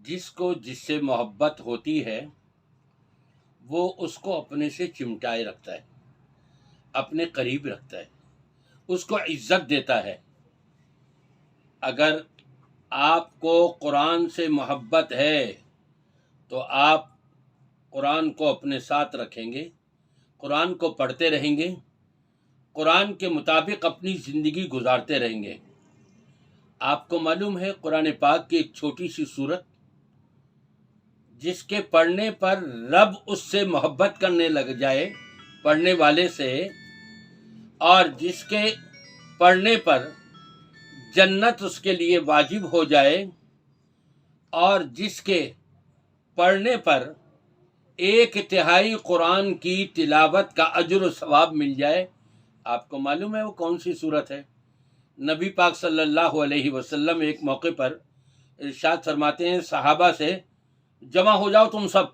جس کو جس سے محبت ہوتی ہے وہ اس کو اپنے سے چمٹائے رکھتا ہے، اپنے قریب رکھتا ہے، اس کو عزت دیتا ہے۔ اگر آپ کو قرآن سے محبت ہے تو آپ قرآن کو اپنے ساتھ رکھیں گے، قرآن کو پڑھتے رہیں گے، قرآن کے مطابق اپنی زندگی گزارتے رہیں گے۔ آپ کو معلوم ہے قرآن پاک کی ایک چھوٹی سی سورت جس کے پڑھنے پر رب اس سے محبت کرنے لگ جائے پڑھنے والے سے، اور جس کے پڑھنے پر جنت اس کے لیے واجب ہو جائے، اور جس کے پڑھنے پر 1/3 قرآن کی تلاوت کا اجر و ثواب مل جائے، آپ کو معلوم ہے وہ کون سی صورت ہے؟ نبی پاک صلی اللہ علیہ وسلم ایک موقع پر ارشاد فرماتے ہیں صحابہ سے، جمع ہو جاؤ تم سب،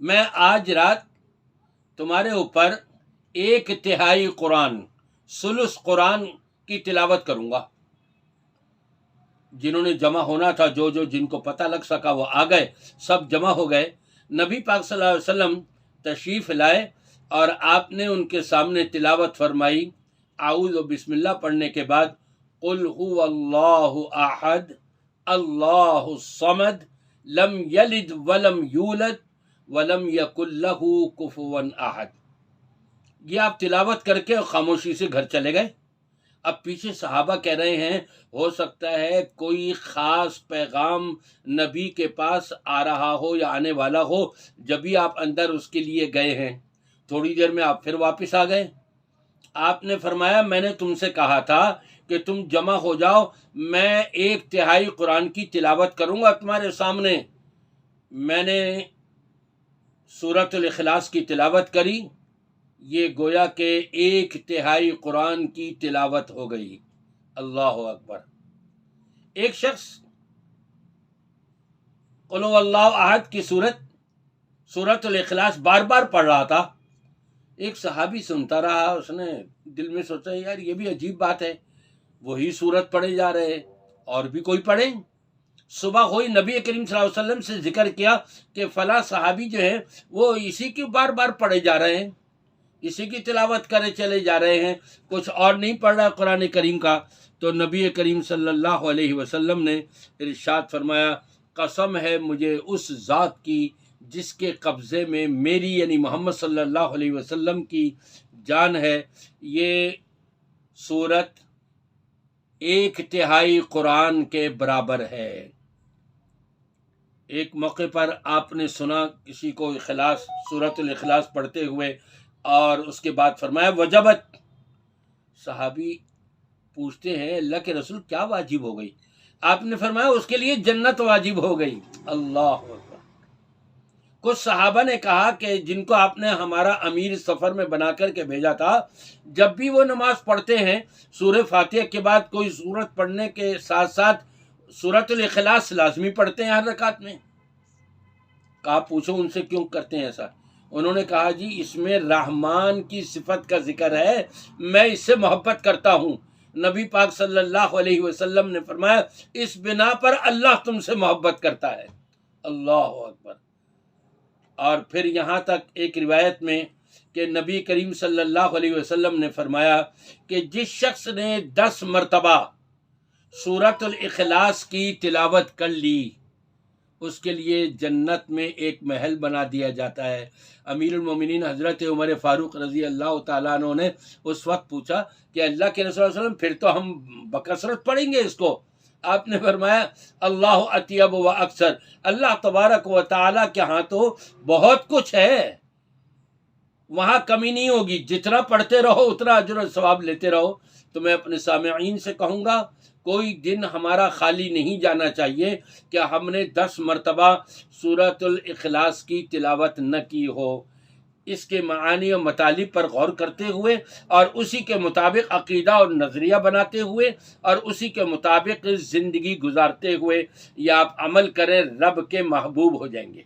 میں آج رات تمہارے اوپر 1/3 قرآن، ثلث قرآن کی تلاوت کروں گا۔ جنہوں نے جمع ہونا تھا، جن کو پتہ لگ سکا وہ آ گئے، سب جمع ہو گئے۔ نبی پاک صلی اللہ علیہ وسلم تشریف لائے اور آپ نے ان کے سامنے تلاوت فرمائی۔ اعوذ بسم اللہ پڑھنے کے بعد قل هو اللہ احد اللہ الصمد لم یلد ولم یولد ولم یکن لہ کفوا احد، یہ آپ تلاوت کر کے خاموشی سے گھر چلے گئے۔ اب پیچھے صحابہ کہہ رہے ہیں ہو سکتا ہے کوئی خاص پیغام نبی کے پاس آ رہا ہو یا آنے والا ہو، جبھی آپ اندر اس کے لیے گئے ہیں۔ تھوڑی دیر میں آپ پھر واپس آ گئے۔ آپ نے فرمایا میں نے تم سے کہا تھا کہ تم جمع ہو جاؤ، میں 1/3 قرآن کی تلاوت کروں گا تمہارے سامنے۔ میں نے سورۃ الاخلاص کی تلاوت کری، یہ گویا کہ 1/3 قرآن کی تلاوت ہو گئی۔ اللہ اکبر۔ ایک شخص قل هو اللہ احد کی سورۃ الاخلاص بار بار پڑھ رہا تھا۔ ایک صحابی سنتا رہا، اس نے دل میں سوچا یار یہ بھی عجیب بات ہے، وہی سورت پڑھے جا رہے اور بھی کوئی پڑھے۔ صبح ہوئی، نبی کریم صلی اللہ علیہ وسلم سے ذکر کیا کہ فلاں صحابی جو ہے وہ اسی کی بار بار پڑھے جا رہے ہیں، اسی کی تلاوت کرے چلے جا رہے ہیں، کچھ اور نہیں پڑھ رہا قرآن کریم کا۔ تو نبی کریم صلی اللہ علیہ وسلم نے ارشاد فرمایا قسم ہے مجھے اس ذات کی جس کے قبضے میں میری یعنی محمد صلی اللہ علیہ وسلم کی جان ہے، یہ سورت 1/3 قرآن کے برابر ہے۔ ایک موقع پر آپ نے سنا کسی کو اخلاص سورۃ الاخلاص پڑھتے ہوئے، اور اس کے بعد فرمایا وجبت۔ صحابی پوچھتے ہیں اللہ کے رسول کیا واجب ہو گئی؟ آپ نے فرمایا اس کے لیے جنت واجب ہو گئی۔ اللہ اکبر۔ کچھ صحابہ نے کہا کہ جن کو آپ نے ہمارا امیر سفر میں بنا کر کے بھیجا تھا، جب بھی وہ نماز پڑھتے ہیں سورہ فاتحہ کے بعد کوئی سورت پڑھنے کے ساتھ ساتھ سورۃ الاخلاص لازمی پڑھتے ہیں ہر رکعت میں۔ کہا پوچھو ان سے کیوں کرتے ہیں ایسا؟ انہوں نے کہا جی اس میں رحمان کی صفت کا ذکر ہے، میں اس سے محبت کرتا ہوں۔ نبی پاک صلی اللہ علیہ وسلم نے فرمایا اس بنا پر اللہ تم سے محبت کرتا ہے۔ اللہ اکبر۔ اور پھر یہاں تک ایک روایت میں کہ نبی کریم صلی اللہ علیہ وسلم نے فرمایا کہ جس شخص نے 10 مرتبہ سورۃ الاخلاص کی تلاوت کر لی اس کے لیے جنت میں ایک محل بنا دیا جاتا ہے۔ امیر المومنین حضرت عمر فاروق رضی اللہ تعالیٰ عنہ نے اس وقت پوچھا کہ اللہ کے رسول صلی اللہ علیہ وسلم پھر تو ہم بکثرت پڑھیں گے اس کو؟ آپ نے فرمایا اللہ اطیب و اکثر، اللہ تبارک و تعالیٰ کے ہاں تو بہت کچھ ہے، وہاں کمی نہیں ہوگی، جتنا پڑھتے رہو اتنا اجر و ثواب لیتے رہو۔ تو میں اپنے سامعین سے کہوں گا کوئی دن ہمارا خالی نہیں جانا چاہیے کہ ہم نے 10 مرتبہ سورۃ الاخلاص کی تلاوت نہ کی ہو۔ اس کے معانی و مطالب پر غور کرتے ہوئے اور اسی کے مطابق عقیدہ اور نظریہ بناتے ہوئے اور اسی کے مطابق زندگی گزارتے ہوئے یا آپ عمل کریں، رب کے محبوب ہو جائیں گے۔